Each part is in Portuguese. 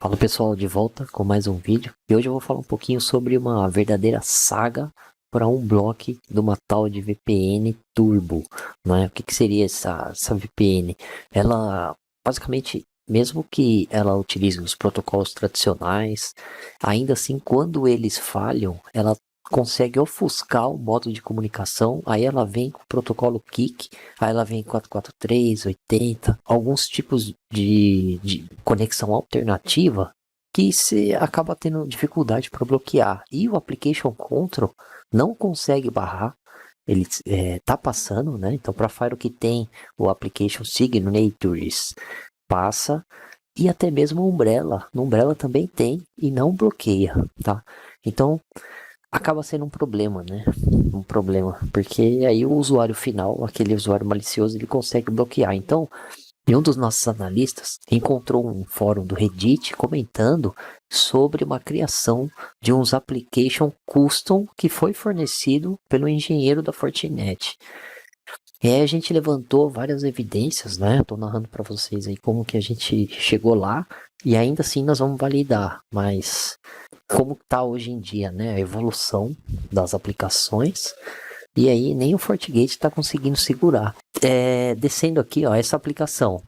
Fala pessoal, de volta com mais um vídeo. E hoje eu vou falar um pouquinho sobre uma verdadeira saga para um bloco de uma tal de VPN Turbo, né? O que seria essa VPN? Ela, basicamente, mesmo que ela utilize os protocolos tradicionais, ainda assim, quando eles falham, ela consegue ofuscar o modo de comunicação, aí ela vem com o protocolo KIK, aí ela vem 443, 80, alguns tipos de conexão alternativa que se acaba tendo dificuldade para bloquear. E o Application Control não consegue barrar, ele tá passando, né? Então, para Fire que tem o Application Signatures, passa, e até mesmo o Umbrella. No Umbrella também tem e não bloqueia, tá? Então, acaba sendo um problema, né? Um problema, porque aí o usuário final, aquele usuário malicioso, ele consegue bloquear. Então, e um dos nossos analistas encontrou um fórum do Reddit comentando sobre uma criação de uns application custom que foi fornecido pelo engenheiro da Fortinet. E aí a gente levantou várias evidências, né? Estou narrando para vocês aí como que a gente chegou lá e ainda assim nós vamos validar, mas como está hoje em dia, né? A evolução das aplicações. E aí nem o FortiGate está conseguindo segurar. Descendo aqui, ó, essa aplicação.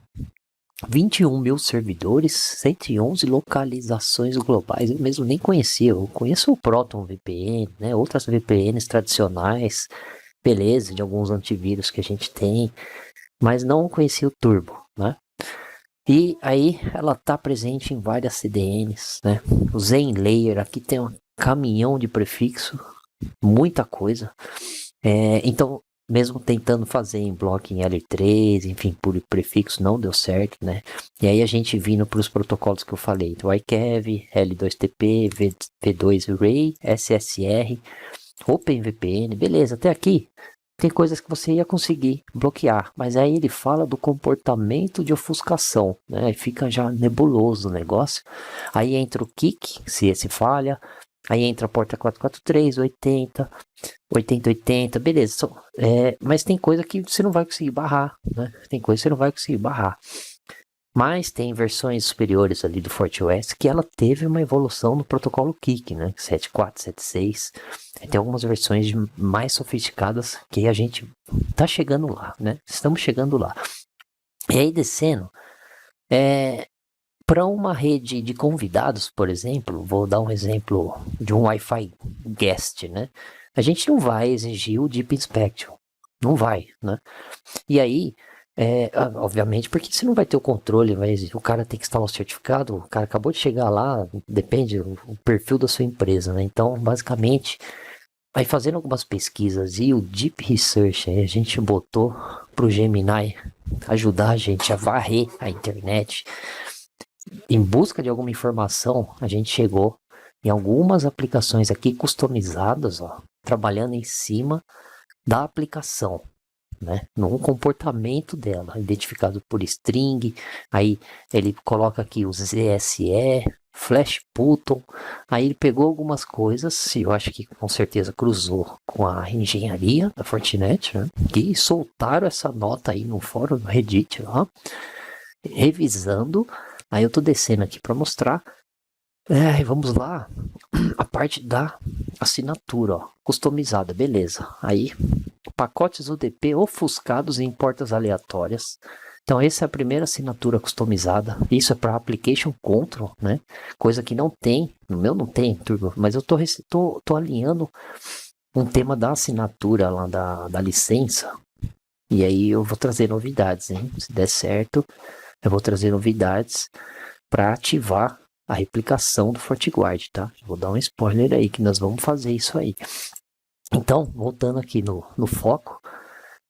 21 mil servidores, 111 localizações globais. Eu mesmo nem conhecia. Eu conheço o Proton VPN, né? Outras VPNs tradicionais, beleza, de alguns antivírus que a gente tem, mas não conhecia o Turbo, né? E aí ela está presente em várias CDNs, né? O Zenlayer aqui tem um caminhão de prefixo, muita coisa. Então, mesmo tentando fazer em bloco em L3, enfim, por prefixo, não deu certo, né? E aí a gente vindo para os protocolos que eu falei, do ICAV, L2TP, V2 Array, SSR, OpenVPN, beleza, até aqui tem coisas que você ia conseguir bloquear, mas aí ele fala do comportamento de ofuscação, né? Aí fica já nebuloso o negócio. Aí entra o kick, se esse falha, aí entra a porta 443, 80, 8080, beleza. Mas tem coisa que você não vai conseguir barrar, né? Tem coisa que você não vai conseguir barrar. Mas tem versões superiores ali do FortiOS que ela teve uma evolução no protocolo KIK, né? 7.4, 7.6. Tem algumas versões mais sofisticadas que a gente tá chegando lá, né? Estamos chegando lá. E aí descendo, para uma rede de convidados, por exemplo, vou dar um exemplo de um Wi-Fi guest, né? A gente não vai exigir o Deep Inspection, não vai, né? E aí, obviamente, porque você não vai ter o controle, o cara tem que instalar o certificado, o cara acabou de chegar lá, depende do perfil da sua empresa, né? Então, basicamente, aí fazendo algumas pesquisas e o Deep Research, aí a gente botou pro Gemini ajudar a gente a varrer a internet. Em busca de alguma informação, a gente chegou em algumas aplicações aqui customizadas, ó, trabalhando em cima da aplicação, né, num comportamento dela, identificado por string, aí ele coloca aqui os ZSE, Flash Button, aí ele pegou algumas coisas, e eu acho que com certeza cruzou com a engenharia da Fortinet, né, que soltaram essa nota aí no fórum do Reddit, ó, revisando, aí eu tô descendo aqui para mostrar, vamos lá, a parte da assinatura, ó, customizada, beleza, aí pacotes UDP ofuscados em portas aleatórias. Então, essa é a primeira assinatura customizada. Isso é para Application Control, né? Coisa que não tem. No meu não tem, Turbo. Mas eu tô alinhando um tema da assinatura lá da licença. E aí eu vou trazer novidades, hein? Se der certo, eu vou trazer novidades para ativar a replicação do FortiGuard, tá? Vou dar um spoiler aí que nós vamos fazer isso aí. Então, voltando aqui no foco,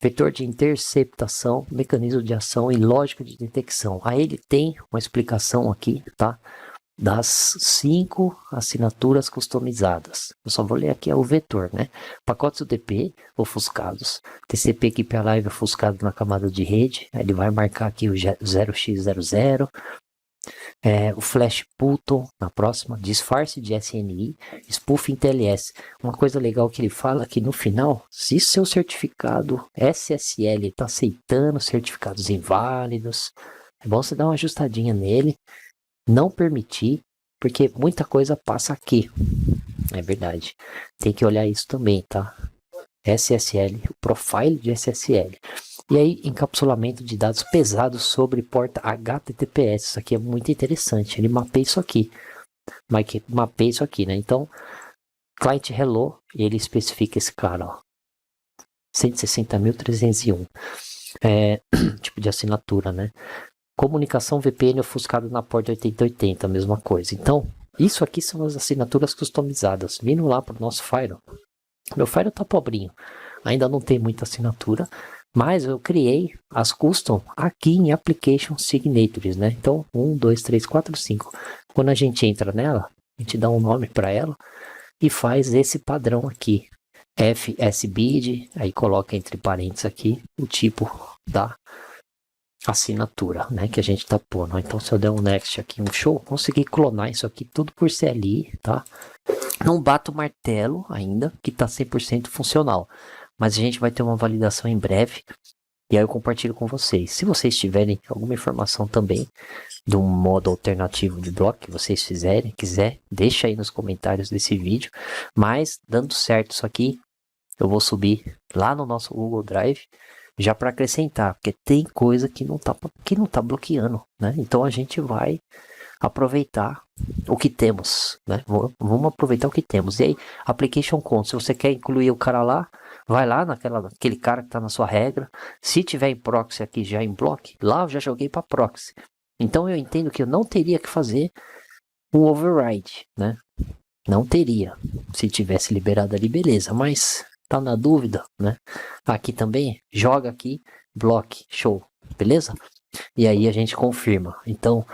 vetor de interceptação, mecanismo de ação e lógica de detecção. Aí ele tem uma explicação aqui, tá? Das 5 assinaturas customizadas. Eu só vou ler aqui o vetor, né? Pacotes UDP ofuscados, TCP Keep Alive ofuscado na camada de rede. Aí ele vai marcar aqui o 0x00, o Flash Button na próxima, disfarce de SNI, spoofing TLS. Uma coisa legal que ele fala que no final, se seu certificado SSL está aceitando certificados inválidos, é bom você dar uma ajustadinha nele. não permitir, porque muita coisa passa aqui. É verdade. Tem que olhar isso também, tá? SSL, o profile de SSL. E aí, encapsulamento de dados pesados sobre porta HTTPS. Isso aqui é muito interessante. Ele mapeia isso aqui. Mapeia isso aqui, né? Então, client hello, ele especifica esse cara, ó. 160.301. Tipo de assinatura, né? Comunicação VPN ofuscado na porta 8080, mesma coisa. Então, isso aqui são as assinaturas customizadas. Vindo lá pro nosso Firewall. Meu Firewall tá pobrinho. Ainda não tem muita assinatura. Mas eu criei as custom aqui em Application Signatures, né? Então, 1, 2, 3, 4, 5. Quando a gente entra nela, a gente dá um nome para ela e faz esse padrão aqui. FSBID, aí coloca entre parênteses aqui o tipo da assinatura, né, que a gente tá pondo. Então, se eu der um next aqui, um show, consegui clonar isso aqui tudo por CLI, tá? Não bato o martelo ainda, que tá 100% funcional, mas a gente vai ter uma validação em breve, e aí eu compartilho com vocês. Se vocês tiverem alguma informação também de um modo alternativo de bloco que vocês quiser, deixa aí nos comentários desse vídeo, mas dando certo isso aqui, eu vou subir lá no nosso Google Drive, já para acrescentar, porque tem coisa que não tá bloqueando, né? Então a gente vai aproveitar o que temos, né? Vamos aproveitar o que temos. E aí, application control, se você quer incluir o cara lá, vai lá naquele cara que tá na sua regra. Se tiver em proxy aqui já em block, lá eu já joguei para proxy. Então eu entendo que eu não teria que fazer um override, né? Não teria. Se tivesse liberado ali, beleza, mas tá na dúvida, né? Aqui também, joga aqui, block, show, beleza? E aí a gente confirma. Então,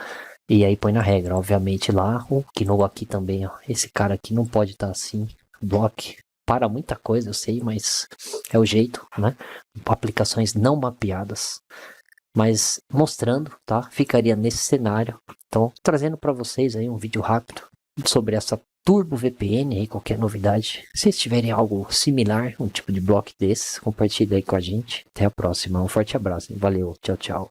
e aí põe na regra, obviamente lá, o Kino aqui também, ó. Esse cara aqui não pode estar assim, block. Para muita coisa, eu sei, mas é o jeito, né? Aplicações não mapeadas. Mas mostrando, tá? Ficaria nesse cenário. Então, trazendo para vocês aí um vídeo rápido sobre essa Turbo VPN aí, qualquer novidade. Se vocês tiverem algo similar, um tipo de bloco desses, compartilha aí com a gente. Até a próxima. Um forte abraço. Valeu. Tchau, tchau.